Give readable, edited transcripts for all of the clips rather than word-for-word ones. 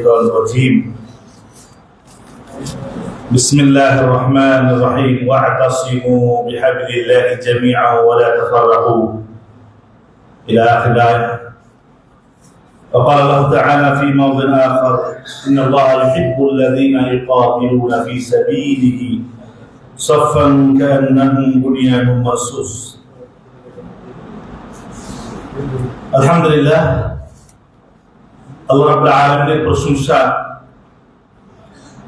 الشيطان الرجيم بسم الله الرحمن الرحيم واعتصموا بحبل الله جميعا ولا تفرقوا إلى آخر الآية. وقال الله تعالى في موضع آخر إن الله يحب الذين يقاتلون في سبيله صفا كأنهم بنيان مرصوص. আলহামদুলিল্লাহ, আল্লাহ রাব্বুল আলামিনের প্রশংসা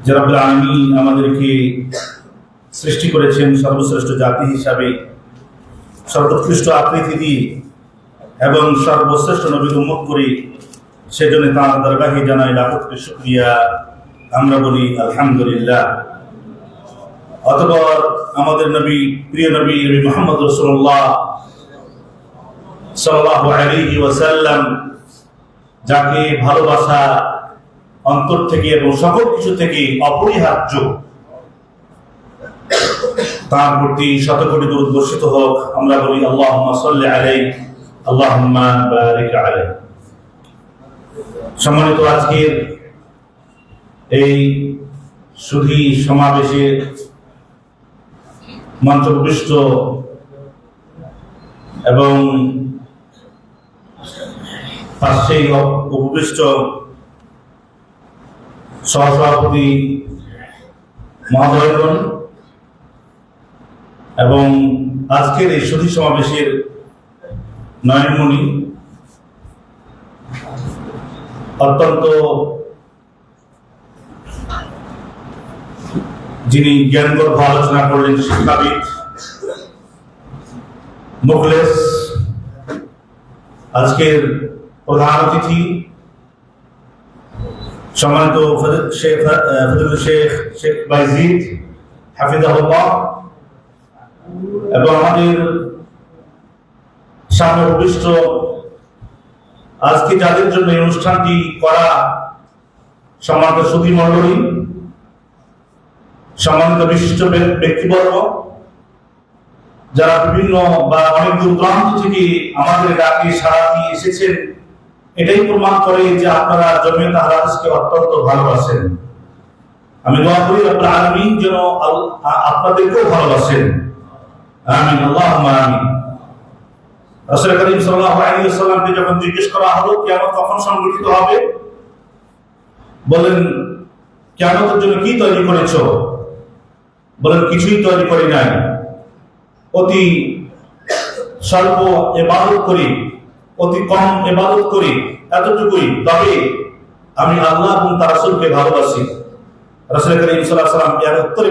যে রাব্বুল আলামিন আমাদেরকে সৃষ্টি করেছেন সর্বশ্রেষ্ঠ জাতি হিসাবে, সর্বোৎকৃষ্ট আকৃতি দিয়ে এবং সর্বশ্রেষ্ঠ নবীর উম্মত করে, সেজন্য তাঁর দরগাহে জানাই লাখো কোটি শুকরিয়া। আমরা বলি আলহামদুলিল্লাহ। অতঃপর আমাদের নবী, প্রিয় নবী মুহাম্মদ রাসূলুল্লাহ সাল্লাল্লাহু আলাইহি ওয়াসাল্লাম, যাকে ভালোবাসা অন্তর থেকে এবং সকল কিছু থেকে অপরিহার্য, তার প্রতি শত কোটি দরুদ বর্ষিত হোক। আমরা বলি আল্লাহুম্মা সাল্লি আলাইহি আল্লাহুম্মা বারিক আলাইহি। সম্মানিত, আজকের এই সুধী সমাবেশে মঞ্চপ্রবিষ্ট এবং পাশেই উপবিষ্ট সহসভাপতি মহোদয়গণ এবং আজকের এই সুধী সমাবেশের নয়নমণি, অত্যন্ত যিনি জ্ঞানগর্ভ আলোচনা করলেন, শিক্ষাবিদ, মুখলেস, আজকের প্রধান অতিথি সম্মানিত ফজলুল শেখ বাইজিদ হাফিজাহুল্লাহ, এবং আমাদের সামনে উপবিষ্ট আজকে যাদের জন্য এই অনুষ্ঠানটি করা সম্মানিত সুধী মণ্ডলী, সম্মানিত বিশিষ্ট ব্যক্তিবর্গ, যারা বিভিন্ন বা অনেক দূর দূরান্ত থেকে আমাদের ডাকে সাড়া দিয়ে এসেছেন, এটাই প্রমাণ করে যে আপনারা জমিয়ত আহলে হাদিসকে অত্যন্ত ভালোবাসেন। আমি দোয়া করি রব্বুল আলামিন যেন আপনাদেরকেও ভালোবাসেন। আমিন, আল্লাহুম্মা আমিন। রাসূল করিম সাল্লাল্লাহু আলাইহি ওয়াসাল্লামকে যখন জিজ্ঞেস করা হলো কিয়ামত কখন সংঘটিত হবে, বলেন কিয়ামতের জন্য কি তৈরি করেছো? বলেন কিছুই তৈরি করি নাই, অতি স্বল্প ইবাদত করি, অতি কম ইবাদত করি, এতটুকুই। তবে আমি আল্লাহ এবং তার রাসূলকে ভালোবাসি। রাসূল করিম সাল্লাল্লাহু আলাইহি ওয়াসাল্লাম এর উত্তরে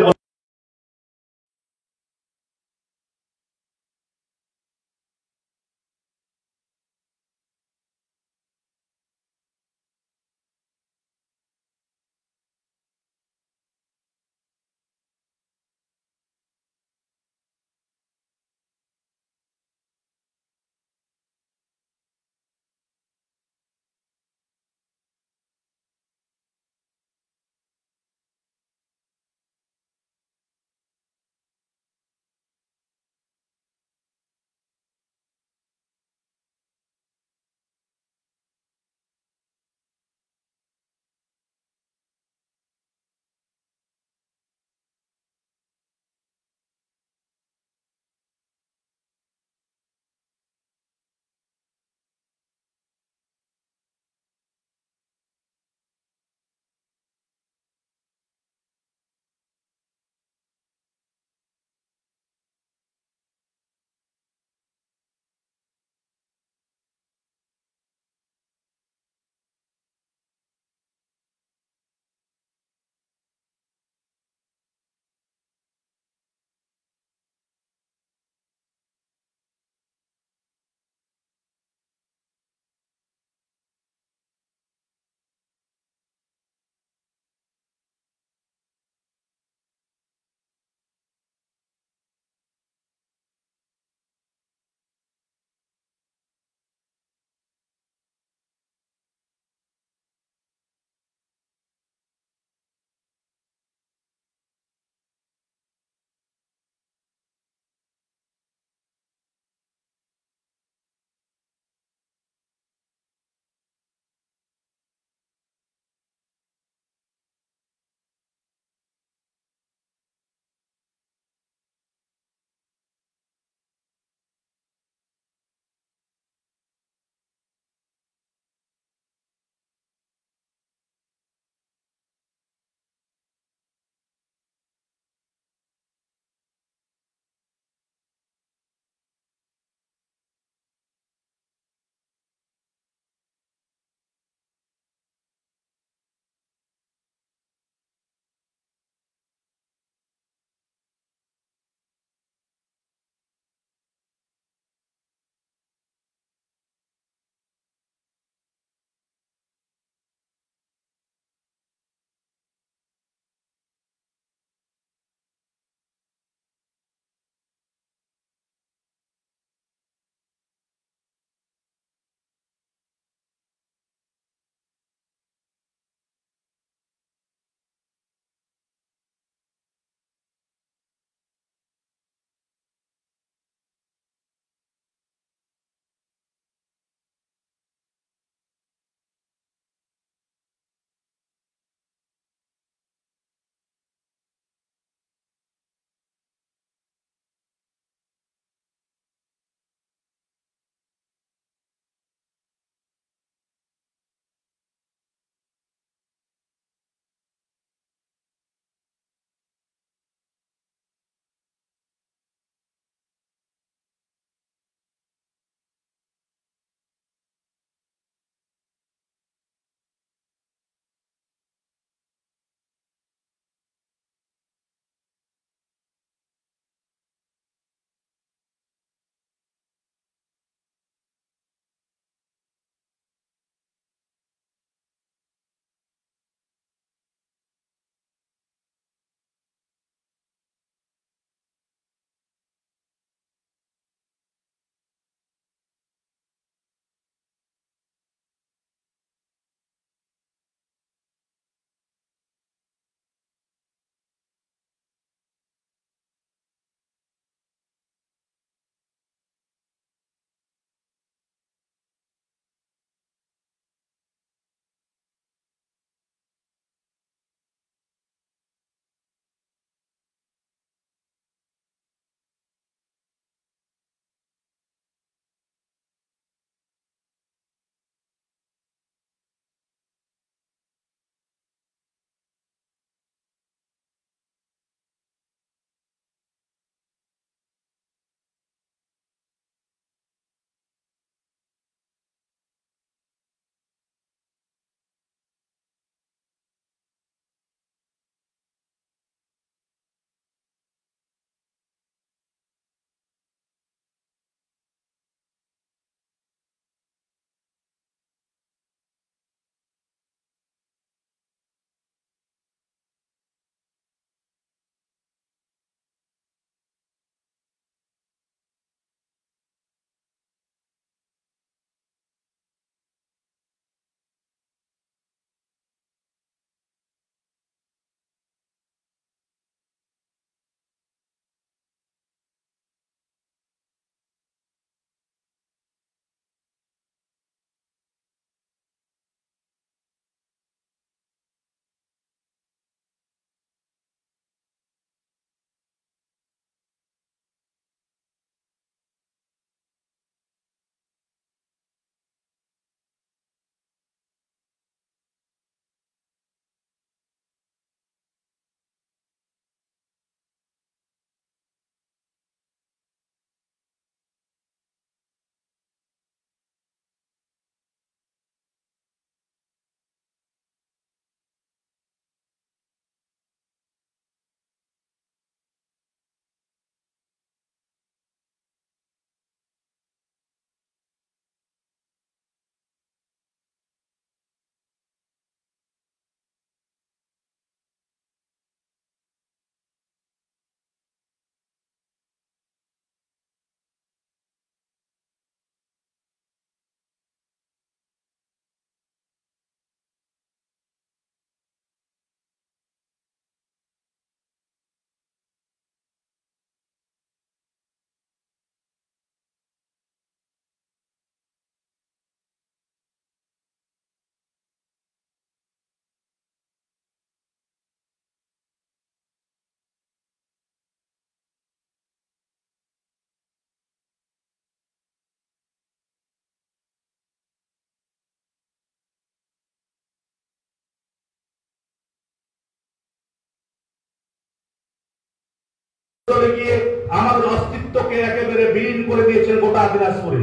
চলে গিয়ে আমাদের অস্তিত্বকে একেবারে বিলীন করে দিয়েছেন গোটা দিনাজপুরে।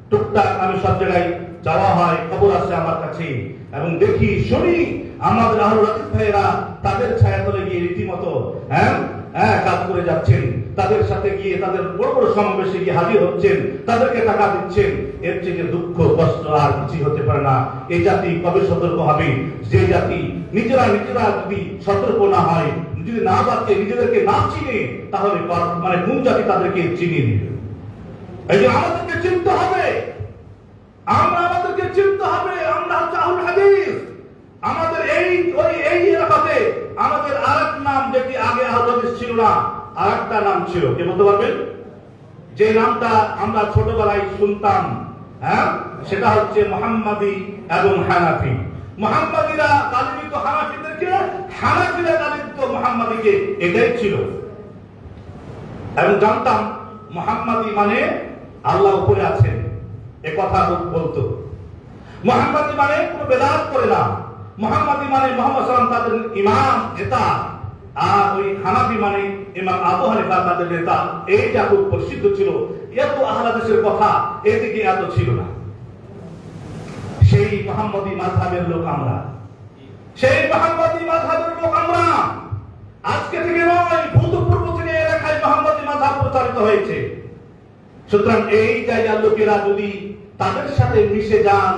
টুকটাক আমি সব জায়গায় যাওয়া হয়, খবর আসে আমার কাছে, এবং দেখি শুনি আমাদের আহলুল হাদিস ভাইয়েরা তাদের ছায়াতলে গিয়ে রীতিমতো কাজ করে যাচ্ছেন, তাদের সাথে গিয়ে তাদের বড় বড় সমাবেশে গিয়ে হাজির হচ্ছেন, তাদেরকে টাকা দিচ্ছেন। এর থেকে দুঃখ কষ্ট আর কিছু হতে পারে না। এই জাতি কবে সতর্ক হবে? যে জাতি নিজেরা যদি সতর্ক না হয়, যদি না বাঁচে, নিজেদেরকে না চিনে, তাহলে মানে কোন জাতি তাদেরকে চিনিয়ে দিবে? এই যে আমাদেরকে চিনতে হবে, আমাদেরকে চিনতে হবে আমরা হচ্ছে আহলুল হাদিস। আমাদের এই এলাকাতে আমাদের আরেক নাম, যেটি আগে আহলুল হাদিস ছিল না, আরেকটা নাম ছিল। কে বলতে পারবেন? যে নামটা আমরা ছোটবেলায় শুনতাম, সেটা হচ্ছে মুহাম্মাদি এবং হানাফি। মুহাম্মাদিরা গালি দিত হানাফিদেরকে, হানাফিরা গালি দিত মুহাম্মাদিকে, এটাই ছিল। এবং জানতাম মুহাম্মাদি মানে আল্লাহ উপরে আছেন, এ কথা বলতো। মুহাম্মাদি মানে কোনো বেদাত করে না। মুহাম্মাদি মানে মুহাম্মদ সাল্লাল্লাহু আলাইহি ওয়াসাল্লাম তাদের ইমাম, নেতা। আর ওই হানাফি মানে ইমাম আবু হানিফা তাদের নেতা। এইটা খুব প্রসিদ্ধ ছিল। এত আহলে হাদিসের কথা এদিকে এত ছিল না। সেই মুহাম্মাদি মাযহাবের লোক আমরা, সেই মুহাম্মাদি মাযহাবের লোক আমরা। আজকে থেকে নয়, ভূতপূর্ব থেকে এলাকায় মুহাম্মাদি মাযহাব প্রচারিত হয়েছে। সুতরাং এই জায়গার লোকেরা যদি তাদের সাথে মিশে যান,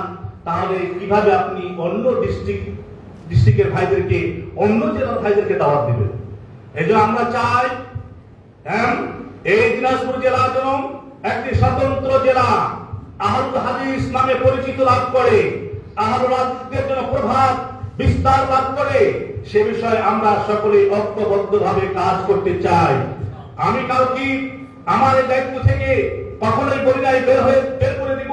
তাহলে কিভাবে আপনি অন্য ডিস্ট্রিক্টের ভাইদেরকে, অন্য জেলার ভাইদেরকে দাওয়াত দিবেন? এই জন্য আমরা চাই এই দিনাজপুর জেলা যেন একটি স্বতন্ত্র জেলা আহলুল হাদিস নামে পরিচিত লাভ করে, আহলুল হাদিসদের জন্য প্রভাব বিস্তার লাভ করে। সে বিষয়ে আমরা সকলে ঐক্যবদ্ধভাবে কাজ করতে চাই। আমি কাউকে আমার এই দায়িত্ব থেকে কখনোই বলি নাই বের করে দিব,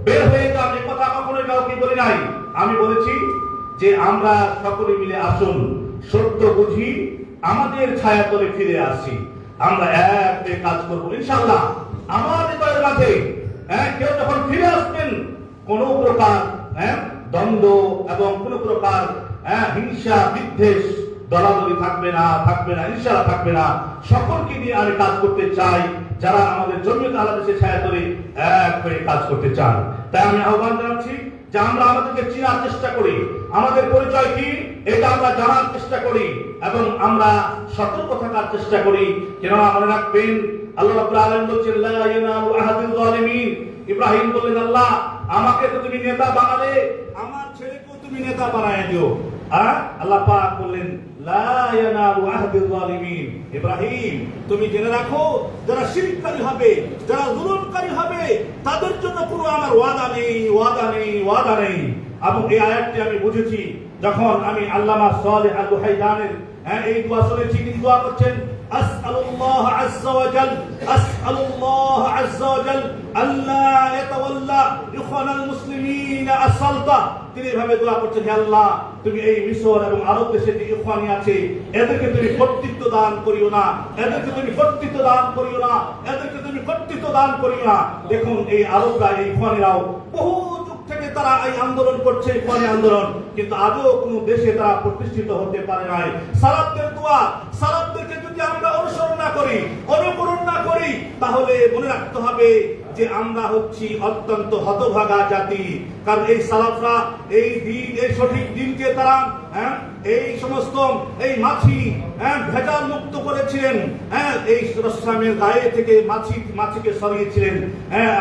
বের হয়ে যান, এই কথা কখনোই কাউকে বলি নাই। আমি বলেছি যে আমরা সকলে মিলে আসুন, সত্য বুঝি, আমাদের ছায়াতলে ফিরে আসি, আমরা এক হয়ে কাজ করবো ইনশাআল্লাহ। আমার হৃদয়ের মাঝে কেউ যখন ফিরে আসবেন, কোন প্রকার দ্বন্দ্ব এবং কোন প্রকার হিংসা বিদ্বেষ দলাদলি থাকবে না, ইনশাআল্লাহ থাকবে না। সকলকে নিয়ে আমি কাজ করতে চাই, যারা আমাদের জমিয়ত আহলে হাদিসের ছায়াতলে এক হয়ে কাজ করতে চান। তাই আমি আহ্বান জানাচ্ছি যে আমরা আমাদেরকে চেনার চেষ্টা করি, আমাদের পরিচয় কি এটা আমরা জানার চেষ্টা করি, এবং আমরা সতর্ক থাকার চেষ্টা করি। কেননা মনে রাখবেন, আল্লাহ রাব্বুল আলামিন বলেছেন লা ইয়ানালু আহাদিল যালিমিন। ইব্রাহিম বললেন, আল্লাহ আমাকে তো তুমি নেতা বানালে, আমার ছেলেকেও তুমি নেতা বানায় দিও। আল্লাহ পাক বললেন লা ইয়ানালু আহাদিল যালিমিন। ইব্রাহিম তুমি জেনে রাখো, যারা শিরককারী হবে, যারা জুলুমকারী হবে, তাদের জন্য কোনো আমার ওয়াদা নেই। এবং এই আয়াতটি আমি বুঝেছি যখন আমি আল্লামা সালেহ আল রুহাইলানের এই দোয়া শুনেছি। তিনি দোয়া করছেন, আসআলুল্লাহ আযজা ওয়া জাল, আসআলুল্লাহ আযজা ওয়া জাল আল্লাহ ইয়াতাওয়াল্লা ইখওয়ানাল মুসলিমিন আস-সালতা। তিনি এভাবে দোয়া করছেন, হে আল্লাহ তুমি এই মিশর এবং আরব দেশে যে ইখওয়ানি আছে, এদেরকে তুমি কর্তৃত্ব দান করিও না, এদেরকে তুমি কর্তৃত্ব দান করিও না, এদেরকে তুমি কর্তৃত্ব দান করিও না। দেখুন এই আরবরা, এই ইখওয়ানিরাও বহু থেকে তারা এই আন্দোলন করছে, ইখওয়ানি আন্দোলন, কিন্তু আজও কোনো দেশে তারা প্রতিষ্ঠিত হতে পারে নাই। সালাফদের দোয়া, সালাফদেরকে যদি আমরা অনুসরণ না করি, অনুকরণ না করি, তাহলে মনে রাখতে হবে যে আমরা হচ্ছি অত্যন্ত হতভাগা জাতি। কারণ এই সালাফরা এই দিন, এই সঠিক দিনকে তারা এই সমস্ত এই মাছি ভেজাল মুক্ত করেছিলেন। এই রাসূলের গায়ে থেকে মাছিকে সরিয়েছিলেন।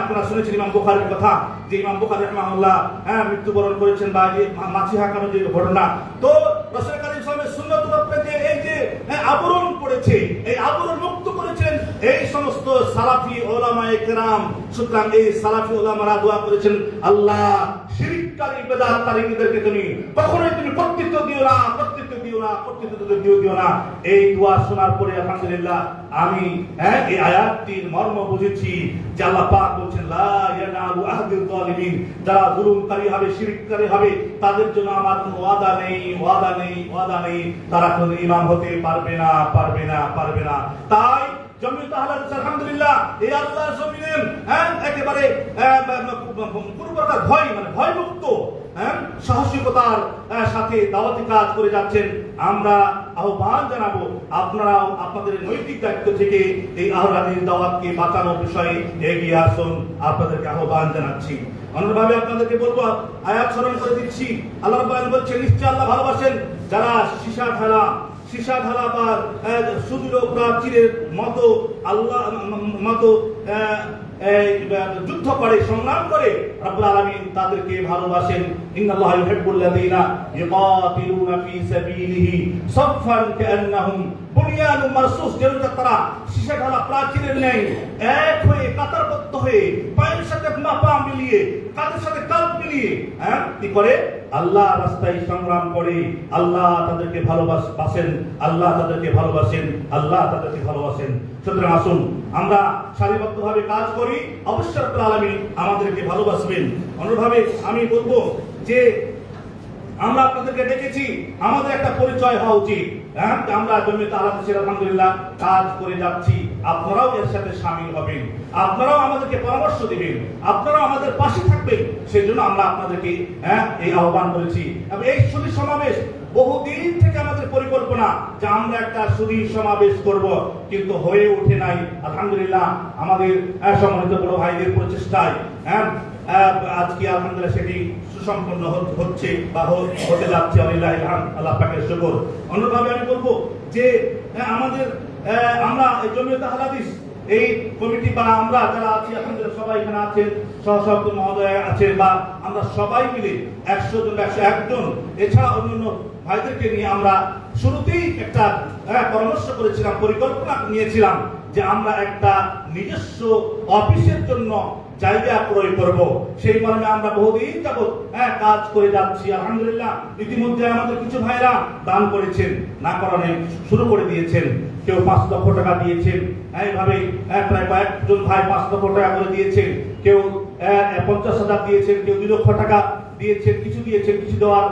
আপনারা শুনেছেন ইমাম বুখারীর কথা, যে ইমাম বুখারী রাহিমাহুল্লাহ মৃত্যুবরণ করেছেন, বা যে মাছি হাঁকানোর যে ঘটনা। তো রাসূল কারীম সাল্লাল্লাহু আলাইহি ওয়াসাল্লামের সুন্নতের উপরে যে এই যে আবরণ পড়েছে, এই আবরণ মুক্ত করেছেন এই সমস্ত সালাফি উলামায়ে কেরাম। সুতরাং এই সালাফি উলামারা দোয়া করেছেন, আল্লাহ শিরককারী বেদাতকারীদেরকে তুমি কখনোই তুমি কর্তৃত্ব দিও না। এই দোয়া শোনার পরে আলহামদুলিল্লাহ আমি এই আয়াতটির মর্ম বুঝেছি যে আল্লাহ পাক বলেন লা ইয়ানালু আহদিল যালিমিন। যারা জুলুমকারী হবে, শিরককারী হবে, তাদের জন্য আমার কোনো ওয়াদা নেই। তারা কোনো ইমাম হতে পারবে না। তাই জমিয়ত আহলে হাদিস আলহামদুলিল্লাহ এই আল্লাহর জমিনে একেবারে কোনো প্রকার ভয় মুক্ত সাহসিকতার সাথে দাওয়াতি কাজ করে যাচ্ছেন। আমরা আহ্বান জানাবো আপনারাও আপনাদের নৈতিক দায়িত্ব থেকে এই আহ্লাদির দাওয়াতকে বাঁচানোর বিষয়ে এগিয়ে আসুন, আপনাদেরকে আহ্বান জানাচ্ছি। অন্যভাবে আপনাদেরকে বলবো, আয়াত স্মরণ করে দিচ্ছি। আল্লাহ রাব্বুল আলামিন বলছেন, নিশ্চয় আল্লাহ ভালোবাসেন যারা সীসা ঢালা বা সুদৃঢ় প্রাচীরের মতো যুদ্ধ করে, সংগ্রাম করে রব্বুল আলামিন তাদেরকে ভালোবাসেন। ইন্নাল্লাহা ইউহিব্বুল্লাযীনা ইউকাতিলুনা ফী সাবিলিহি সাফফান কাআন্নাহুম বুনিয়ানুম মারসুস। যেটা তারা সীসা ঢালা প্রাচীরের ন্যায় এক হয়ে কাতারবদ্ধ হয়ে পায়ের সাথে পা মিলিয়ে কাঁধের সাথে কাঁধ মিলিয়ে কি করে আল্লাহ রাস্তায় সংগ্রাম করে। আল্লাহ তাদেরকে ভালোবাসেন, আল্লাহ তাদেরকে ভালোবাসেন, আল্লাহ তাদেরকে ভালোবাসেন। সুতরাং আসুন আমরা সারিবদ্ধভাবে কাজ করি, অবশ্যই রব্বুল আলামিন আমাদেরকে ভালোবাসবেন। অন্যভাবে আমি বলবো যে আমরা আপনাদেরকে ডেকেছি, আমাদের একটা পরিচয় হওয়া উচিত। আমরা জমিয়তে আহলে হাদিসের আলহামদুলিল্লাহ কাজ করে যাচ্ছি, আপনারাও এর সাথে শামিল হবেন, আপনারাও আমাদেরকে পরামর্শ দিবেন, আপনারাও আমাদের পাশে থাকবেন। সেই জন্য আমরা আপনাদেরকে এই আহ্বান করেছি। এবং এই সুধী সমাবেশ বহুদিন থেকে আমাদের পরিকল্পনা যে আমরা একটা সুধী সমাবেশ করব, কিন্তু হয়ে ওঠে নাই। আলহামদুলিল্লাহ আমাদের সম্মানিত বড় ভাইদের প্রচেষ্টায় আজকে আলহামদুলিল্লাহ সেটি সুসম্পন্ন হচ্ছে বা হতে যাচ্ছে। আল্লাহ পাকের শুকর। অন্যভাবে আমি বলবো যে আমরা জমিয়তে আহলে হাদিস এই কমিটি বা আমরা যারা আছি আলহামদুলিল্লাহ সবাই এখানে আছেন, সহসভাপতি মহোদয় আছেন, বা আমরা সবাই মিলে 100 জন 101 জন এছাড়া অন্যান্য ভাইদেরকে নিয়ে আমরা শুরুতেই একটা পরামর্শ করেছিলাম, পরিকল্পনা নিয়েছিলাম যে আমরা একটা নিজস্ব অফিসের জন্য জায়গা ক্রয় করব। সেই মর্মে আমরা বহুদিন যাবত কাজ করে যাচ্ছি। আলহামদুলিল্লাহ ইতিমধ্যে আমাদের কিছু ভাইরা দান করেছেন, না করানে শুরু করে দিয়েছেন। কেউ 5 লক্ষ টাকা দিয়েছেন, এইভাবে প্রায় কয়েকজন ভাই 5 লক্ষ টাকা করে দিয়েছেন, কেউ 50,000 দিয়েছেন, কেউ 2 লক্ষ টাকা দিয়েছেন, কিছু দেওয়ার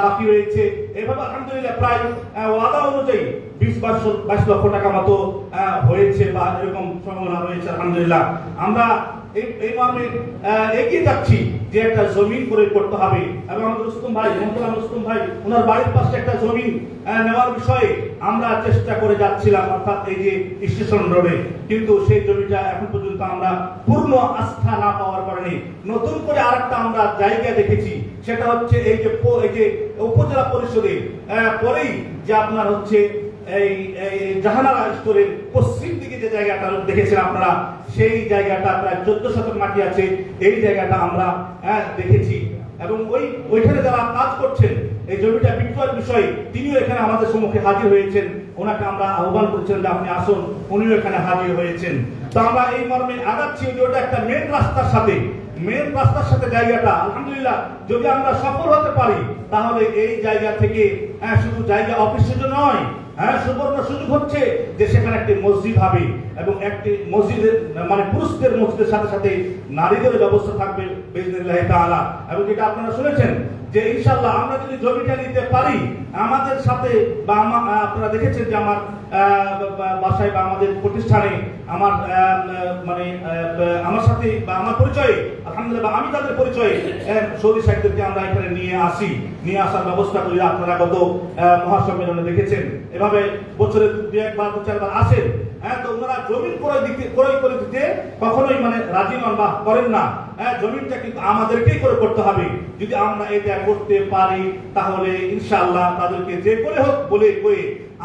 বাকি রয়েছে। এভাবে আলহামদুলিল্লাহ প্রায় ওয়াদা অনুযায়ী 20-22 লক্ষ টাকা মতো হয়েছে বা এরকম সম্ভাবনা রয়েছে। আলহামদুলিল্লাহ আমরা এই মর্মে এগিয়ে যাচ্ছি যে একটা জমিন ক্রয় করতে হবে। এবং আমাদের রুস্তম ভাই ওনার বাড়ির পাশে একটা জমিন নেওয়ার বিষয়ে আমরা চেষ্টা করে যাচ্ছিলাম, অর্থাৎ এই যে স্টেশন রোডে। কিন্তু সেই জমিটা এখন পর্যন্ত আমরা পূর্ণ আস্থা না পাওয়ার কারণে নতুন করে আরেকটা আমরা জায়গা দেখেছি। সেটা হচ্ছে এই যে উপজেলা পরিষদে পরেই যে আপনার হচ্ছে এই জাহানারা স্টোরের পশ্চিম দিকে যে জায়গাটা দেখেছেন আপনারা, সেই জায়গাটা প্রায় 14 শতক মাটি আছে। এই জায়গাটা আমরা দেখেছি এবং ওইখানে যারা কাজ করছেন এই জমিটা বিক্রয়ের বিষয়ে তিনিও এখানে আমাদের সম্মুখে হাজির হয়েছেন। ওনাকে আমরা আহ্বান করেছিলাম যে আপনি আসুন, উনিও এখানে হাজির হয়েছেন। তো আমরা এই মর্মে আগাচ্ছি যে ওটা একটা মেন রাস্তার সাথে জায়গাটা আলহামদুলিল্লাহ যদি আমরা সফল হতে পারি তাহলে এই জায়গা থেকে শুধু জায়গা অফিসের জন্য নয়, সুবর্ণ সুযোগ হচ্ছে যে সেখানে একটি মসজিদ হবে এবং একটি মসজিদের মানে পুরুষদের মসজিদের সাথে সাথে নারীদের ব্যবস্থা থাকবে বিইজনিল্লাহি তাআলা। এবং যেটা আপনারা শুনেছেন যে ইনশাআল্লাহ আমরা যদি জমিটা নিতে পারি আমাদের সাথে বা আপনারা দেখেছেন যে আমার বাসায় বা আমাদের প্রতিষ্ঠানে আমার আমার সাথে বা আমার পরিচয়ে আলহামদুলিল্লাহ আমি তাদের পরিচয়ে সৌদি সাহিত্যকে আমরা এখানে নিয়ে আসার ব্যবস্থা করি। আপনারা গত মহাসম্মেলনে দেখেছেন এভাবে বছরে 2-1 বার 2-4 বার আসেন। তো ওনারা জমিন ক্রয় করে দিতে কখনোই রাজি নন বা করেন না। জমিনটা কিন্তু আমাদেরকেই করে করতে হবে। যদি আমরা এটা করতে পারি তাহলে ইনশাআল্লাহ তাদেরকে যে করে হোক বলে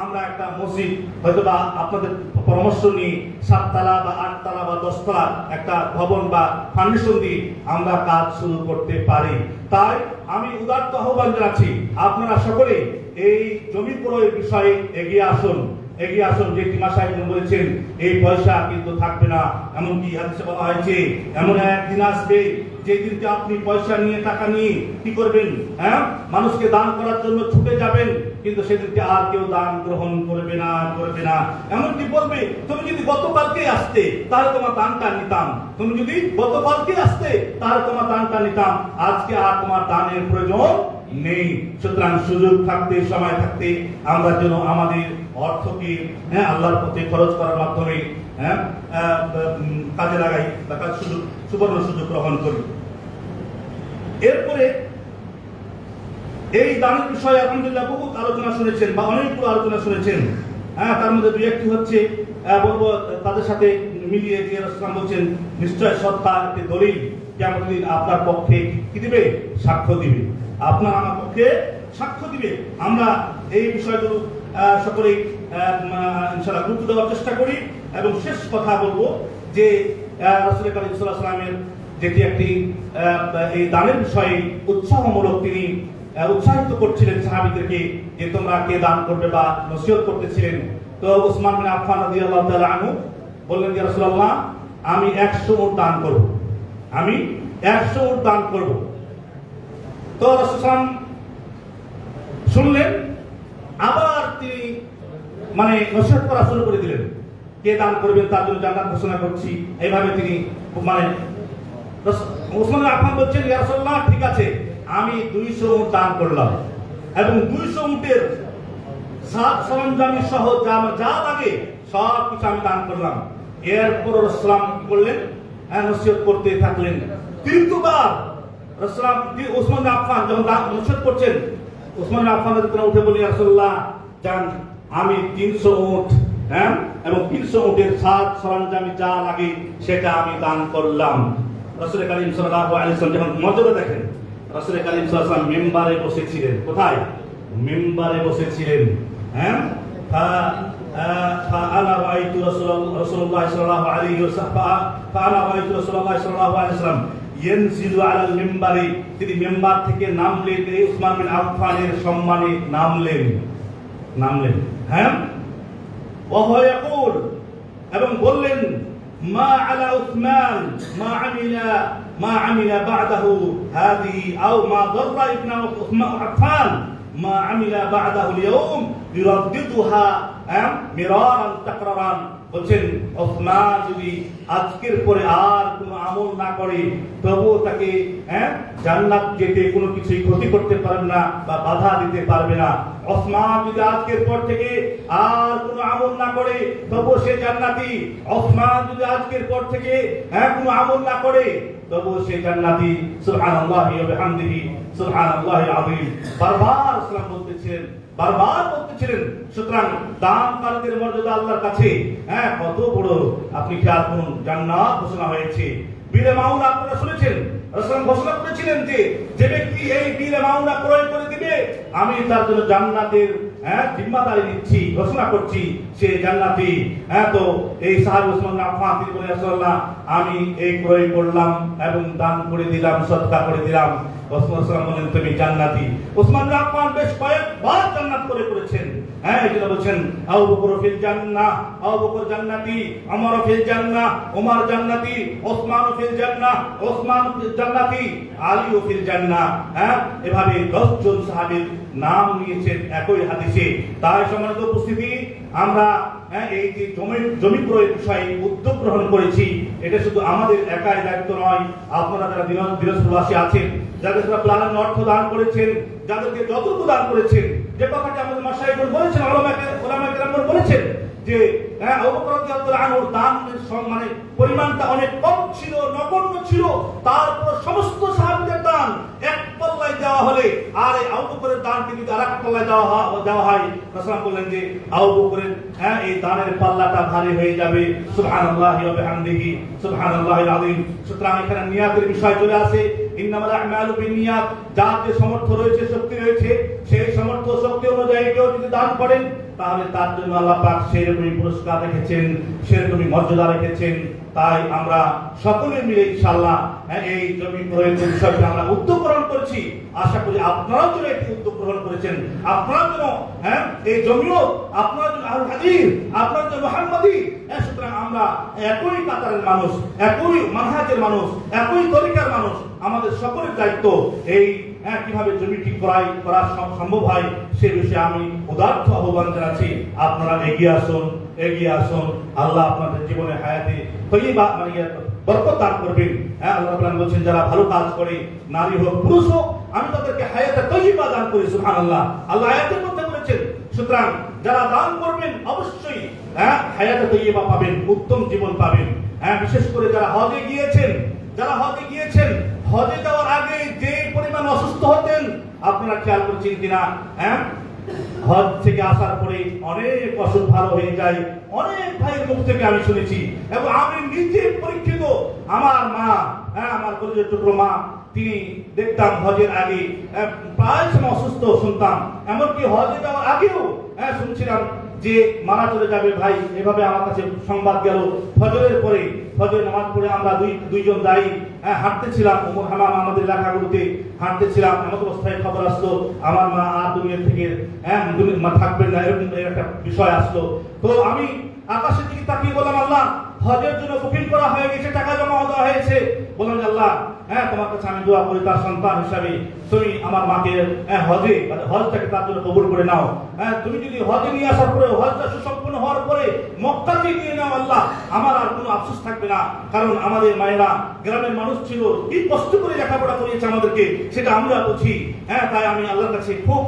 আমরা একটা মসজিদ হয়তো বা আপনাদের পরামর্শ নিয়ে 7 তলা বা 8 তলা বা 10 তলা একটা ভবন বা ফাউন্ডেশন দিয়ে আমরা কাজ শুরু করতে পারি। তাই আমি উদাত্ত আহ্বান জানাচ্ছি আপনারা সকলে এই জমি ক্রয়ের বিষয়ে এগিয়ে আসুন। যে মাসায়েখ বলেছেন এই পয়সা কিন্তু থাকবে না, এমনকি হাদিসে বলা হয়েছে এমন একদিন আসবে যে দিনকে আপনি পয়সা নিয়ে টাকা নিয়ে কি করবেন, মানুষকে দান করার জন্য ছুটে যাবেন, কিন্তু সেদিনকে আর কেউ দান গ্রহণ করবে না। এমনকি বলবে তুমি যদি গতকালকে আসতে তাহলে তোমার দানটা নিতাম, আজকে আর তোমার দানের প্রয়োজন নেই। সুতরাং সুযোগ থাকতে সময় থাকতে আমরা যেন আমাদের অর্থকে আল্লাহর পথে খরচ করার মাধ্যমে কাজে লাগাই বা সুবর্ণ সুযোগ গ্রহণ করি। এরপরে এই দানের বিষয়ে আলহামদুলিল্লাহ বহু আলোচনা শুনেছেন বা অনেকগুলো আলোচনা শুনেছেন। তার মধ্যে দুই একটি হচ্ছে বলবো তাদের সাথে মিলিয়ে যে রাসূল বলছেন নিশ্চয় সৎকার একটি দলিল কিয়ামতের দিন আপনার পক্ষে কি দিবে, সাক্ষ্য দিবে, আপনার আমার পক্ষে সাক্ষ্য দিবে। আমরা এই বিষয়গুলো সকলেই ইনশাআল্লাহ গুরুত্ব দেওয়ার চেষ্টা করি। এবং শেষ কথা বলবো যে রাসূল করিম সাল্লাল্লাহু আলাইহি ওয়াসাল্লামের যেটি একটি এই দানের বিষয়ে উৎসাহমূলক তিনি উৎসাহিত করছিলেন সাহাবীদেরকে যে তোমরা কে দান করবে বা নসিহত করতেছিলেন। তো উসমান বিন আফফান রাদিয়াল্লাহু তাআলা আনহু বললেন যে রাসূলুল্লাহ আমি 100 উট দান করব, আমি 100 উট দান করব। তো রাসূল সাল্লাল্লাহু শুনলেন, আবার তিনি মানে নসিহত করা শুরু করে দিলেন, কে দান করবেন তার জন্য জান্নাত ঘোষণা করছি। এইভাবে তিনি মানে উসমান বিন আফফান বলছেন ইয়া রাসূলুল্লাহ ঠিক আছে আমি 200 উট দান করলাম এবং 200 উটের সাত সরঞ্জাম সহ যা লাগে সব কিছু আমি দান করলাম। এরপর রাসূলুল্লাহ কি করলেন, নসিহত করতে থাকলেন। তৃতীয়বার রাসূলুল্লাহ উসমান বিন আফফান যখন নসিহত করছেন, উসমান বিন আফফান রাদিয়াল্লাহু উঠে বললেন ইয়া রাসূলুল্লাহ যান আমি 300 উট এবং 300 উটের সাত সরঞ্জাম যা লাগে সেটা আমি দান করলাম। রাসূল করিম সাল্লাল্লাহু আলাইহি ওয়াসাল্লাম যখন মর্যাদা দেখেন, রাসূল করিম সাল্লাল্লাহু আলাইহি ওয়াসাল্লাম মিম্বারে বসেছিলেন। কোথায়? মিম্বারে বসেছিলেন। فأنا رأيت رسول الله صلى الله عليه وسلم فأنا رأيت رسول الله صلى الله عليه وسلم ينزل على المنبر তিনি মিম্বার থেকে নামলেন, এই উসমান বিন আফফানের সম্মানে নামলেন وهو يقول এবং বললেন মা আলা উসমান মা আমিলা বা'দাহু হাদিহি আও মা দাররা ইবনে উসমান আফফান মা আমিলা বা'দাহু আল-ইয়াওম ইউরাদ্দিদুহা মিরারান তাকরারান। বলছেন উসমান যদি আজকের পরে আর কোনো আমল না করে তবুও তাকে জান্নাত যেতে কোনো কিছুই ক্ষতি করতে পারবে না বা বাধা দিতে পারবে না। উসমান যদি আজকের পর থেকে আর কোনো আমল না করে তবুও সে জান্নাতি। উসমান যদি আজকের পর থেকে কোনো আমল না করে তবুও সে জান্নাতি। সুবহানাল্লাহি ওয়া বিহামদিহি সুবহানাল্লাহিল আযীম। বারবার ইসলাম বলতেছিলেন, বারবার বলতেছিলেন। সুতরাং দানকারীদের মর্যাদা আল্লাহর কাছে কত বড় আপনি খেয়াল করুন। জান্নাত ঘোষণা হয়েছে। বীরে মাউনা আপনারা শুনেছেন, রাসূল ঘোষণা করেছিলেন যে যে ব্যক্তি এই বীরে মাউনা ক্রয় করে দিবে আমি তার জন্য জান্নাতের জিম্মাদারি নিচ্ছি, ঘোষণা করছি সে জান্নাতি। তো এই সাহাবী উসমান বিন আফফান তিনি বলেন রাসূলুল্লাহ আমি এই ক্রয় করলাম এবং দান করে দিলাম, সদকা করে দিলাম। রাসূলুল্লাহ সাল্লাল্লাহু আলাইহি ওয়াসাল্লাম বলেন তুমি জান্নাতি। উসমান বিন আফফান বেশ কয়েকবার জান্নাত করেছেন। এটা বলছেন আবু বকর ফিল জান্নাহ, আবু বকর জান্নাতি, ওমর ফিল জান্নাহ, ওমর জান্নাতি, ওসমান ফিল জান্নাহ, ওসমান জান্নাতি, আলী ফিল জান্নাহ। এভাবে 10 জন সাহাবীর নাম নিয়েছেন একই হাদিসে। তাই সম্মানিত উপস্থিতি আমরা এই যে জমি ক্রয়ের বিষয়ে উদ্যোগ গ্রহণ করেছি, এটা শুধু আমাদের একাই দায়িত্ব নয়। আপনারা যারা দিনাজপুরবাসী আছেন, যাদের প্লানের অর্থ দান করেছেন, যাদেরকে যতটুকু দান করেছেন, যে কথাটি আমাদের মাশায়েখগণ বলেছেন, উলামা কেরামগণ বলেছেন যে আবু বকর রাদিয়াল্লাহু আনহুর দানের মানে পরিমাণটা অনেক কম ছিল, নগণ্য ছিল। তারপর সমস্ত সাহাবীদের দান এক পাল্লায় দেওয়া হলে আর এই আবু বকরের দানকে যদি আরেক পাল্লায় দেওয়া হয়, রাসূল বললেন যে আবু বকরের এই দানের পাল্লাটা ভারী হয়ে যাবে। সুবহানাল্লাহি ওয়া বিহামদিহি সুবহানাল্লাহিল আযীম। সুতরাং এখানে নিয়াতের বিষয় চলে আসে। ইন্নামাল আ'মালু বিন্নিয়াত। যার যে সামর্থ্য রয়েছে, শক্তি রয়েছে, সেই সামর্থ্য শক্তি অনুযায়ী কেউ যদি দান করেন তাহলে তার জন্য আল্লাহ পাক সেরকমই পুরস্কার রেখেছেন, সেরকমই মর্যাদা রেখেছেন। তাই আমরা সকলে মিলে ইনশাআল্লাহ এই জমি ক্রয়ের বিষয়টা আমরা উদ্যোগ গ্রহণ করেছি। আশা করি আপনারাও যেন একটি উদ্যোগ গ্রহণ করেছেন। আপনারা যেন এই জমিও আপনারা যেন আল হাদিস, আপনারা যেন মুহাম্মাদি। সুতরাং আমরা একই কাতারের মানুষ, একই মানহাজের মানুষ, একই তরিকার মানুষ। আমাদের সকলের দায়িত্ব এই কিভাবে জমিটি ক্রয় করা সম্ভব হয় সে বিষয়ে আমি উদাত্ত আহ্বান জানাচ্ছি। আপনারা এগিয়ে আসুন। আল্লাহ আপনাদের জীবনে হায়াতে তৈয়বা বরকত দান করবেন। আল্লাহ রাব্বুল বলছেন যারা ভালো কাজ করে, নারী হোক পুরুষ হোক, আমি তাদেরকে হায়াতে তৈয়বা দান করি। সুবহানাল্লাহ, আল্লাহ আয়াতের মধ্যে বলেছেন। সুতরাং যারা দান করবেন অবশ্যই হায়াতে তৈয়বা পাবেন, উত্তম জীবন পাবেন। বিশেষ করে যারা হজে গিয়েছেন, হজে যাওয়ার আগে যে পরিমাণ অসুস্থ হতেন আপনারা খেয়াল করছেন কিনা, হ্যাঁ, হজ থেকে আসার পরে অনেক অসুখ ভালো হয়ে যায়, অনেক ভাইয়ের মুখ থেকে আমি শুনেছি এবং আমি নিজে পরীক্ষিত। আমার মা, হ্যাঁ, আমার কলেজের টুকরো মা, তিনি দেখতাম হজের আগে প্রায় সময় অসুস্থ শুনতাম, এমনকি হজে যাওয়ার আগেও শুনছিলাম যে মারা চলে যাবে ভাই। এভাবে আমার কাছে সংবাদ গেল। ফজরের পরে, ফজরের নামাজ পড়ে আমরা দুইজন দায়ী হাঁটতেছিলাম উমর হামাম আমাদের এলাকাগুলোতে হাঁটতেছিলাম, এমন অবস্থায় খবর আসলো আমার মা আর দুনিয়া থেকে থাকবেন না, এরকম একটা বিষয় আসলো। তো আমি আকাশের দিকে তাকিয়ে বললাম, আল্লাহ, হজের জন্য বুকিং করা হয়ে গেছে, টাকা জমা দেওয়া হয়েছে। বললাম যে আল্লাহ, হ্যাঁ, তোমার কাছে আমি দোয়া করি তার সন্তান হিসাবে তুমি আমার মাকে হজে, হজটাকে তার জন্য কবুল করে নাও। তুমি যদি হজে নিয়ে আসার পরে, হজটা সুসম্পন্ন হওয়ার পরে মক্কাতে নিয়ে নাও আল্লাহ, আমার আর কোনো আফসোস থাকবে না। কারণ আমাদের মায়েরা গ্রামের মানুষ ছিল, কি কষ্ট করে লেখাপড়া করিয়েছে আমাদেরকে, সেটা আমরা বুঝি। তাই আমি আল্লাহর কাছে খুব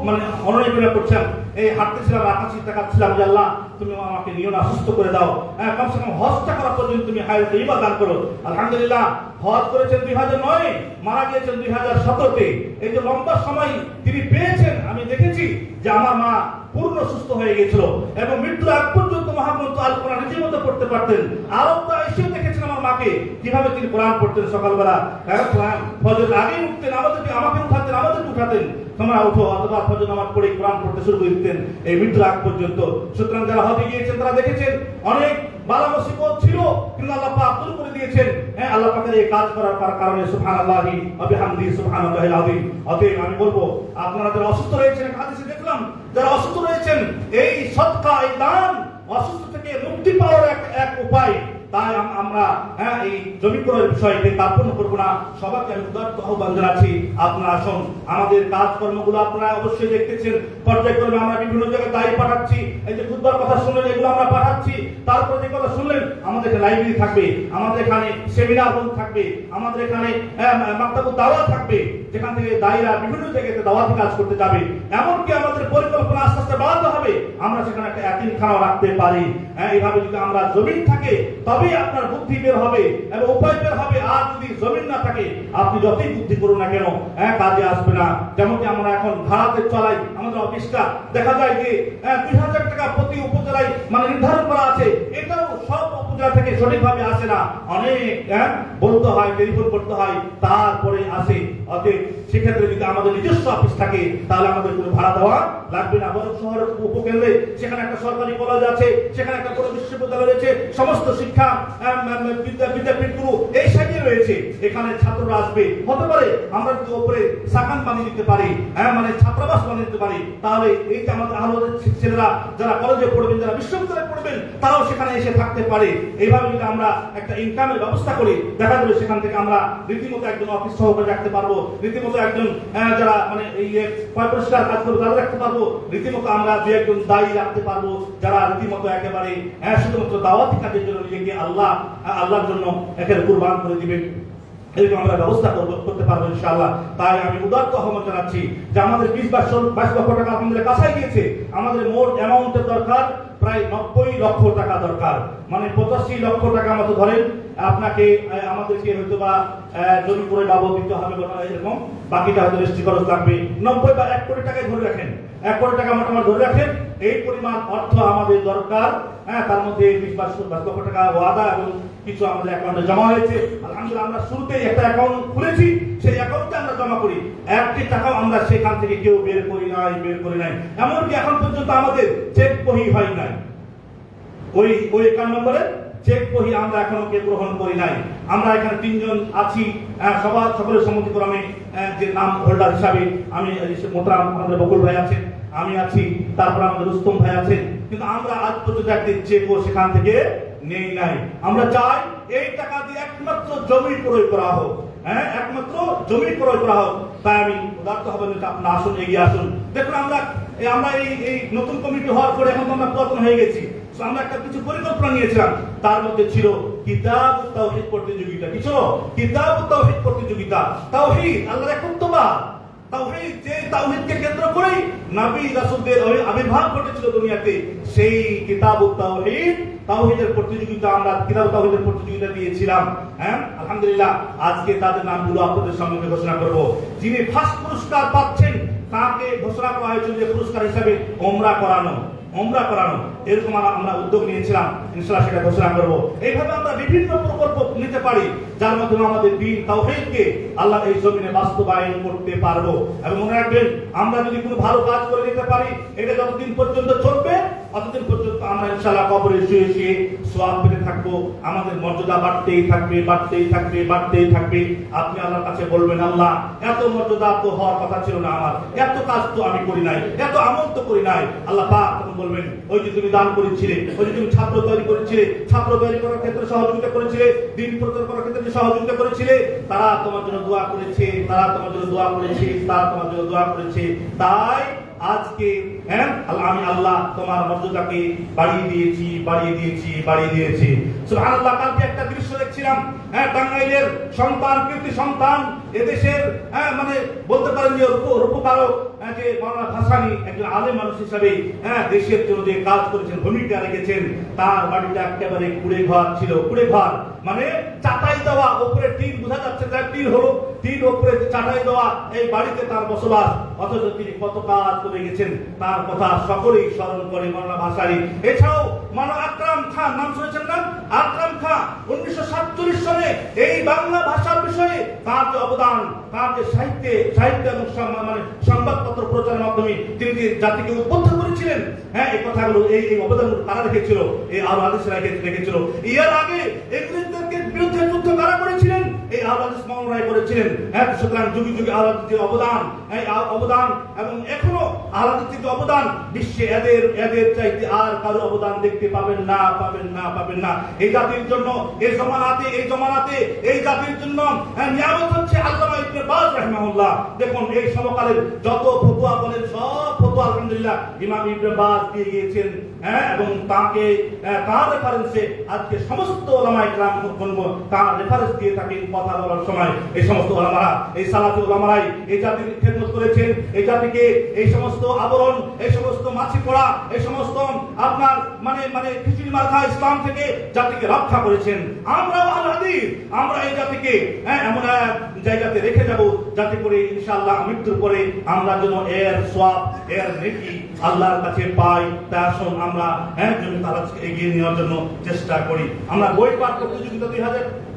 অনুনয় করছিলাম, এই হাঁটতেছিলাম, আকাশে তাকাচ্ছিলাম যে আল্লাহ, তুমি আমাকে নিও না, সুস্থ করে দাও, কমসে কম হজটা করা পর্যন্ত তুমি হায়াত তৈবা দান করো। আলহামদুলিল্লাহ, হজ করেছেন 2009, মারা গিয়েছেন 2017-তে। এই যে লম্বা সময় তিনি পেয়েছেন, আমি দেখেছি যে আমার মা পূর্ণ সুস্থ হয়ে গেছিল এবং মৃত্যুর আগ পর্যন্ত মহাগ্রন্থ আল কোরআন নিজের মতো পড়তে পারতেন। আরবটা এসেও দেখেছেন আমার মাকে কিভাবে তিনি কোরআন পড়তেন সকালবেলা, ফজর আগে উঠতেন, আমাকে উঠাতেন, আমাদেরকে উঠাতেন, তোমরা উঠো, অথবা ফজর নামাজ পড়ে কোরআন পড়তে শুরু করে দিতেন এই মৃত্যুর আগ পর্যন্ত। সুতরাং যারা হজে গিয়েছেন তারা দেখেছেন অনেক বালা মুসিবত ছিল, কিন্তু আল্লাহ পাক দূর করে দিয়েছেন। আল্লাহ পাকের এই কাজ করার কারণে সুবহানাল্লাহি ওয়া বিহামদিহি সুবহানাল্লাহিল আযীম। অতএব আমি বলবো, আপনারা যারা অসুস্থ রয়েছেন, হাদিসে দেখলাম যারা অসুস্থ রয়েছেন, এই সদকা, এই দান অসুস্থ থেকে মুক্তি পাওয়ার এক উপায়। তাই আমরা এই জমি ক্রয়ের বিষয়কে কার্পণ্য করবো না। সবাইকে আমি উদাত্ত আহ্বান জানাচ্ছি, আপনারা আসুন, আমাদের কাজকর্মগুলো আপনারা অবশ্যই দেখতেছেন, পর্যায়ক্রমে আমরা বিভিন্ন জায়গায় দায়ী পাঠাচ্ছি। এই যে খুতবার কথা শুনলেন, এগুলো আমরা পাঠাচ্ছি। তারপর যে কথা শুনলেন, আমাদের লাইব্রেরি থাকবে, আমাদের এখানে সেমিনার রুম থাকবে, আমাদের এখানে মাকতাবুত দাওয়াত থাকবে, যেখান থেকে দায়ীরা বিভিন্ন জায়গাতে দাওয়াতি কাজ করতে যাবে। এমনকি আমাদের পরিকল্পনা আস্তে আস্তে বাড়াতে হবে, আমরা সেখানে একটা এতিমখানাও রাখতে পারি। এইভাবে যদি আমরা জমিন থাকে তবে আপনার বুদ্ধি বের হবে এবং উপায় বের হবে। আর যদি জমিন না থাকে, আপনি যতই বুদ্ধি করুন না কেন, কাজে আসবে না। যেমনকি আমরা এখন ভাড়াতে চালাই আমাদের অফিসটা, দেখা যায় যে 2000 টাকা প্রতি উপজেলায় নির্ধারণ করা আছে। এটাও সব উপজেলা থেকে সঠিকভাবে আসে না, অনেক বলতে হয়, টেলিফোন করতে হয়, তারপরে আসে। অতএব সেক্ষেত্রে যদি আমাদের নিজস্ব অফিস থাকে, তাহলে আমাদের কোনো ভাড়া দেওয়া লাগবে না। বরং শহরের উপকেন্দ্রে সেখানে একটা সরকারি কলেজ আছে, সেখানে একটা বড় বিশ্ববিদ্যালয় রয়েছে, সমস্ত শিক্ষা বিদ্যাপীঠগুলো এই সাইডে রয়েছে, এখানে ছাত্ররা আসবে। হতে পারে আমরা যদি উপরে সাকান বানিয়ে দিতে পারি, ছাত্রাবাস বানিয়ে দিতে পারি, তাহলে এই যে আমাদের আহলে ছেলেরা যারা কলেজে পড়বেন, যারা বিশ্ববিদ্যালয়ে পড়বেন, তারাও সেখানে এসে থাকতে পারে। এইভাবে যদি আমরা একটা ইনকামের ব্যবস্থা করি, দেখা যাবে সেখান থেকে আমরা রীতিমতো একজন অফিস সহকারী রাখতে পারবো, রীতিমতো একজন যারা এই পরিষ্কার কাজ করবে তারা রাখতে পারবো, রীতিমতো আমরা দু একজন দায়ী রাখতে পারবো, যারা রীতিমতো একেবারে শুধুমাত্র দাওয়াতি কাজের জন্য নিজেকে আল্লাহর জন্য একেবারে কুরবান করে দিবেন। এরকম আমরা ব্যবস্থা করতে পারবো ইনশাআল্লাহ। তাই আমি উদাত্ত আহ্বান জানাচ্ছি যে আমাদের 22 লক্ষ টাকা আমাদের কাছে গিয়েছে, আমাদের মোট অ্যামাউন্টের দরকার প্রায় 90 লক্ষ টাকা দরকার। 85 লক্ষ টাকা মতো ধরেন আপনাকে, আমাদেরকে হয়তো বা জমি করে বাবদ দিতে হবে এরকম, বাকিটা হয়তো রেজিস্ট্রি খরচ লাগবে। 90 বা 1 কোটি টাকায় ধরে রাখেন, 1 কোটি টাকা মোটামুটি ধরে রাখেন, এই পরিমাণ অর্থ আমাদের দরকার। তার মধ্যে 22 লক্ষ টাকা ওয়াদা এবং কিছু আমাদের অ্যাকাউন্টে জমা হয়েছে। আলহামদুলিল্লাহ, আমরা শুরুতেই একটা অ্যাকাউন্ট খুলেছি, সেই অ্যাকাউন্টে আমরা জমা করি, 1টি টাকাও আমরা সেখান থেকে কেউ বের করি নাই। এমনকি এখন পর্যন্ত আমাদের চেক বহি হয় নাই, ওই অ্যাকাউন্ট নম্বরে চেক বহি আমরা এখনো কেউ গ্রহণ করি নাই। আমরা এখানে 3 জন আছি, সকলের সম্মতিক্রমে যে নাম হোল্ডার হিসাবে আমি মোহতারাম আমাদের বকুল ভাই আছেন, আমি আছি, তারপর আমাদের রুস্তম ভাই আছেন, কিন্তু আমরা আজ পর্যন্ত একটি চেকও সেখান থেকে নেই নাই। আমরা চাই এই টাকা দিয়ে একমাত্র জমি ক্রয় করা হোক, একমাত্র জমি ক্রয় করা হোক। তাই আমি উদাত্ত হবেন, আপনারা আসুন, এগিয়ে আসুন। দেখুন, আমরা এই নতুন কমিটি হওয়ার পরে এখন আমরা পুরাতন হয়ে গেছি। আমরা একটা কিছু পরিকল্পনা নিয়েছিলাম, তার মধ্যে ছিল কিতাবুত তাওহীদ প্রতিযোগিতা। কি ছিল? কিতাবুত তাওহীদ প্রতিযোগিতা। তাওহীদ, আল্লাহর একত্ববাদ, তাওহীদ, যে তাওহীদকে কেন্দ্র করেই নবী রাসূলদের আবির্ভাব ঘটেছিল দুনিয়াতে, সেই কিতাবুত তাওহীদ, তাওহীদের প্রতিযোগিতা, আমরা কিতাবুত তাওহীদের প্রতিযোগিতা দিয়েছিলাম। আলহামদুলিল্লাহ, আজকে তাদের নামগুলো আপনাদের সামনে ঘোষণা করব। যিনি ফার্স্ট পুরস্কার পাচ্ছেন, তাকে ঘোষণা করা হয়েছিল যে পুরস্কার হিসাবে ওমরা করানো, এরকম আমরা উদ্যোগ নিয়েছিলাম। ইনশাআল্লাহ সেটা ঘোষণা করব। এইভাবে আমরা বিভিন্ন প্রকল্প নিতে পারি যার মাধ্যমে আমাদের দ্বীন তাওহীদকে আল্লাহ এই জমিনে বাস্তবায়ন করতে পারবো। এবং মনে রাখবেন, আমরা যদি কোনো ভালো কাজ করে নিতে পারি, এটা যতদিন পর্যন্ত চলবে ততদিন পর্যন্ত আমরা ইনশাআল্লাহ কবরে শুয়ে শুয়ে সওয়াব পেতে থাকবো। আমাদের মর্যাদা বাড়তেই থাকবে। আপনি আল্লাহর কাছে বলবেন, আল্লাহ এত মর্যাদা তো হওয়ার কথা ছিল না, আমার এত কাজ তো আমি করি নাই, এত আমল তো করি নাই। আল্লাহ পাক তখন বলবেন, ওই যে তুমি দান করেছিলে, ওই যে তুমি ছাত্র তৈরি করেছিলে, ছাত্র তৈরি করার ক্ষেত্রে সহযোগিতা করেছিলে, দিন প্রচার করার ক্ষেত্রে সহযোগিতা করেছিলে, তারা তোমার জন্য দোয়া করেছে। তাই আজকে আমি আল্লাহ তোমার মর্যাদাকে বাড়িয়ে দিয়েছি। সুবহানাল্লাহ। কালকে একটা দৃশ্য দেখছিলাম, টাঙ্গাইলের সন্তান, কৃতি সন্তান, এদেশের মানে বলতে পারেন যে রূপকারক, যে মাওলানা ভাসানী একজন আলেম মানুষ হিসাবে দেশের জন্য যে কাজ করেছেন, ভূমিকা রেখেছেন, তার বাড়িটা একেবারে কুড়ে ঘর ছিল। মানে চাটাই দেওয়া, উপরে টিন, বোঝা যাচ্ছে তার টিন হলো, টিন উপরে চাটাই দেওয়া, এই বাড়িতে তার বসবাস। অথচ তিনি কত কাজ করে গেছেন, তার কথা সকলেই স্মরণ করে মাওলানা ভাসানী। এছাড়াও মাওলানা আকরাম খান, নাম শুনেছেন না? আকরাম খান 1947 সালে এই বাংলা ভাষার বিষয়ে তার যে অবদান, তার যে সাহিত্য এবং মানে সংবাদপত্র প্রচারের মাধ্যমে তিনি যে জাতিকে উদ্বুদ্ধ করেছিলেন, এই কথাগুলো, এই অবদানগুলো কারা রেখেছিল? এই আল হাদিসরা রেখেছিল। এর আগে ইংরেজদেরকে বিরুদ্ধে যুদ্ধ কারা করেছিলেন? এই আল হাদিস মাওলানারাই করেছিলেন। সুতরাং যুগে যুগে আল হাদিসের অবদান এবং এখনো আল হাদিসের যে অবদান, বিশ্বে এদের চাইতে আর কারো অবদান দেখতে পাবেন না। এই জাতির জন্য, এই জমানাতে এই জাতির জন্য নিয়ামত হচ্ছে আল্লামা ইবনে বাজ রাহিমাহুল্লাহ। দেখুন, এই সমকালের যত ফতোয়া বলেন, সব ফতোয়া আলহামদুলিল্লাহ ইমাম ইবনে বাজ দিয়ে গিয়েছেন। এবং তাকে তার রেফারেন্সে আজকে সমস্ত ওলামায়ে কেরাম তার রেফারেন্স দিয়ে থাকেন কথা বলার সময়। এই সমস্ত ওলামারা, এই সালাফি ওলামারাই এই জাতির খেদমত করেছেন, এই জাতিকে এই সমস্ত আবরণ, এই সমস্ত মাছি পড়া, এই সমস্ত আপনার মানে খিচুড়ি মার্কা ইসলাম থেকে জাতিকে রক্ষা করেছেন। আমরাও আল হাদিস, আমরা এই জাতিকে এমন এক জায়গাতে রেখে যাব যাতে করে ইনশাআল্লাহ মৃত্যুর পরে আমরা যেন এর সওয়াব, এর নেকি আল্লাহর কাছে পাই। তা আসুন আমরা জমি তালাশকে এগিয়ে নেওয়ার জন্য চেষ্টা করি। আমরা বই পাঠ প্রতিযোগিতা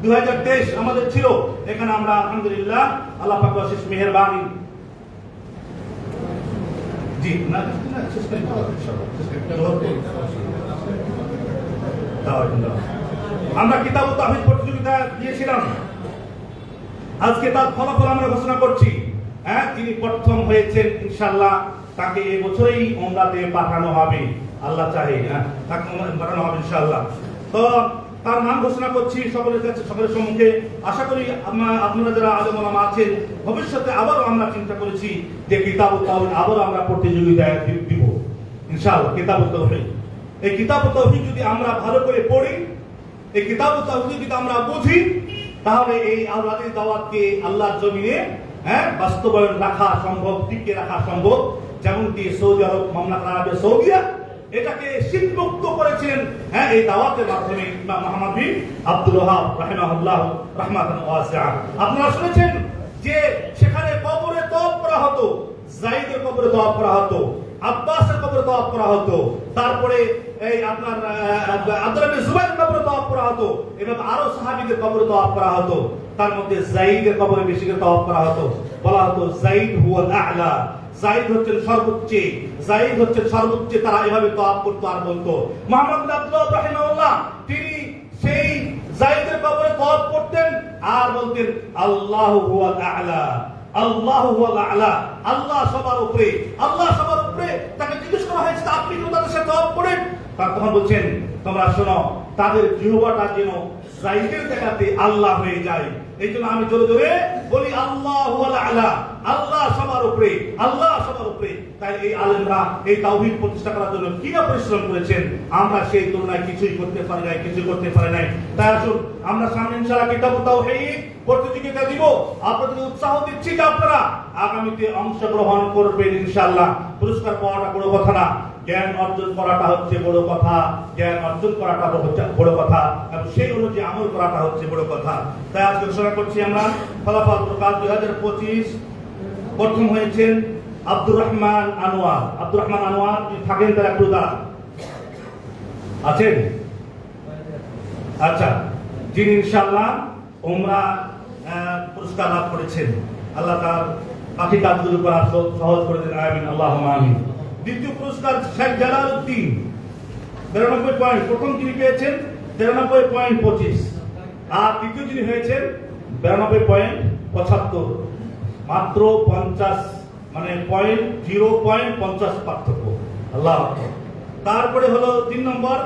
2023 আমাদের ছিল। এখানে আমরা আলহামদুলিল্লাহ আল্লাহ পাকের অশেষ মেহেরবানি। জি না আমরা কিতাব তাওহীদ প্রতিযোগিতা দিয়েছিলাম। আজকে তার ফলাফল আমরা ঘোষণা করছি। যিনি প্রথম হয়েছেন ইনশাআল্লাহ তাকে এই বছরেই উমরাতে পাঠানো হবে, আল্লাহ চাহে। তাকে পাঠানো হবে ইনশাআল্লাহ। তো তার নাম ঘোষণা করছি সকলের কাছে, সকলের সম্মুখে। আশা করি আপনারা যারা আলেম ওলামা আছেন, ভবিষ্যতে আবারও আমরা চিন্তা করেছি যে কিতাবুত তাওহীদ আবারও আমরা প্রতিযোগিতায় দিব ইনশাআল্লাহ। কিতাবুত তাওহীদ, এই কিতাবুত তাওহীদ যদি আমরা ভালো করে পড়ি, এই কিতাবুত তাওহীদ যদি আমরা বুঝি, তাহলে এই আওলাদের দাওয়াতকে আল্লাহর জমিনে বাস্তবায়ন রাখা সম্ভব, টিকে রাখা সম্ভব। যেমনটি সৌদি আরব, মামলাত আরবে সৌদিয়া এটাকে শীতমুক্ত করেছিলেন এই দাওয়াতের মাধ্যমে ইমাম মুহাম্মদ বিন আব্দুল ওয়াহাব রাহিমাহুল্লাহ রাহমাতান ওয়াসিআ। আপনারা শুনেছেন যে সেখানে কবরে তওয়াফ করা হতো, যায়েদের কবরে তওয়াফ করা হতো, আব্বাসের কবরে তওয়াফ করা হতো, তারপরে এই আপনার আব্দুল্লাহ বিন জুবাইরের কবরে তওয়াফ করা হতো, এবং আরো সাহাবীদের কবরে তওয়াফ করা হতো। তার মধ্যে যায়েদের কবরে বেশি করে তওয়াফ করা হতো। বলা হতো যায়েদ হুয়াল আ'লা, যায়েদ হচ্ছেন সর্বোচ্চ, তারা এভাবে তওয়াফ করতো আর বলতো। মুহাম্মদ বিন আব্দুল্লাহ রাহিমাহুল্লাহ তিনি সেই যায়েদের কবরে তওয়াফ করতেন আর বলতেন আল্লাহু হুয়াল আ'লা, আল্লাহ সবার উপরে। তাকে জিজ্ঞেস করা হয়েছে আপনি কেন তাদের সাথে তওয়াফ করেন? তারা তখন বলছেন, তোমরা শোনো, তাদের জিহ্বাটা যেন যায়েদের জায়গাতে আল্লাহ হয়ে যায়, এই জন্য আমি জোরে জোরে বলি আল্লাহু আ'লা, আল্লাহ সবার উপরে। তাই এই আলেমরা এই তাওহীদ প্রতিষ্ঠা করার জন্য কি না পরিশ্রম করেছেন, আমরা সেই তুলনায় কিছুই করতে পারি নাই। তাই আসুন আমরা সামনে ইনশাআল্লাহ কিতাবুত তাওহীদ প্রতিযোগিতা দিব। আপনাদের উৎসাহ দিচ্ছি যে আপনারা আগামীতে অংশগ্রহণ করবেন ইনশাআল্লাহ। পুরস্কার পাওয়াটা বড় কথা না, জ্ঞান অর্জন করাটা হচ্ছে বড় কথা, এবং সেই অনুযায়ী আমল করাটা হচ্ছে বড় কথা। তাই আজকে ঘোষণা করছি আমরা ফলাফল প্রকাশ 2025 প্রথম হয়েছেন আব্দুর রহমান আনোয়ার। আব্দুর রহমান আনোয়ার যদি থাকেন তারা একটু দাঁড়ান। আছেন? আচ্ছা, যিনি ইনশাআল্লাহ উমরা পুরস্কার লাভ করেছেন, আল্লাহ তার বাকি কাজগুলো করা সহজ করে দেন, আমিন আল্লাহুম্মা আমিন। দ্বিতীয় পুরস্কার শেখ জালালউদ্দিন 93 পয়েন্ট, প্রথম যিনি পেয়েছেন 93.25, আর দ্বিতীয় যিনি হয়েছেন 92.75, মাত্র 50 মানে 0.50 পার্থক্য। আল্লাহ। তারপরে হলো 3 নম্বর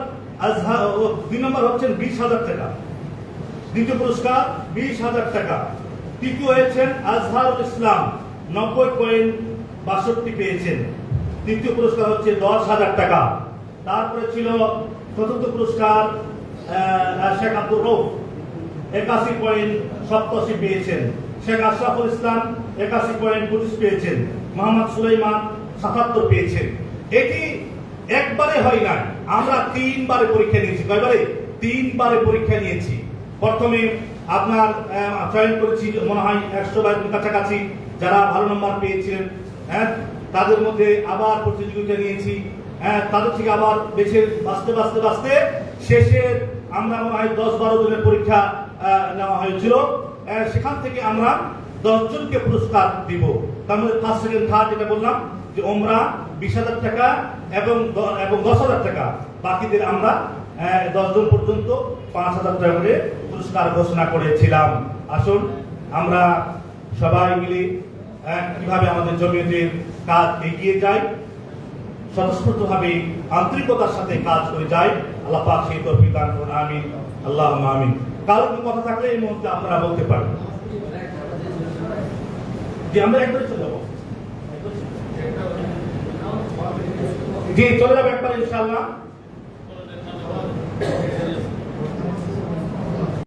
আজহার, 2 নম্বর হচ্ছেন 20,000 টাকা, দ্বিতীয় পুরস্কার 20,000 টাকা। তৃতীয় হয়েছেন আজহারুল ইসলাম 90.62 পেয়েছেন, তৃতীয় পুরস্কার হচ্ছে 10,000 টাকা। তারপরে ছিল চতুর্থ পুরস্কার শেখ আব্দুর রউফ 81.87 পেয়েছেন, শেখ আশরাফুল ইসলাম 81.25 পেয়েছেন, মোহাম্মদ সুলাইমান 77 পেয়েছেন। এটি একবারে হয় নাই, আমরা 3 বারে পরীক্ষা নিয়েছি। কয়বারে? 3 বারে পরীক্ষা নিয়েছি। প্রথমে আপনার চয়ন করেছি মনে হয় 100 কাছাকাছি যারা ভালো নম্বর পেয়েছিলেন, হ্যাঁ, তাদের মধ্যে আবার প্রতিযোগিতা নিয়েছি, হ্যাঁ, তাদের থেকে আবার বেছে বাঁচতে শেষে আমরা মনে হয় 10-12 জনের পরীক্ষা নেওয়া হয়েছিল। সেখান থেকে আমরা 10 জনকে পুরস্কার দিব। তার মধ্যে ফার্স্ট, সেকেন্ড, থার্ড যেটা বললাম যে ওমরা 20,000 টাকা এবং 10,000 টাকা, বাকিদের আমরা 10 জন পর্যন্ত 5,000 টাকা করে পুরস্কার ঘোষণা করেছিলাম। আসুন আমরা সবাই মিলে কিভাবে আমাদের জমিয়তের কাজ এগিয়ে যায়, স্বতঃস্ফূর্তভাবে আন্তরিকতার সাথে কাজ করে যায়। আল্লাহ পাক সেই তৌফিক দান করুন, আমিন আল্লাহুম্মা আমিন। কারো কোনো কথা থাকলে এই মুহূর্তে আপনারা বলতে পারেন। জি, আমরা একবারে চলে যাবো। জি, চলে যাবো একবার ইনশাআল্লাহ।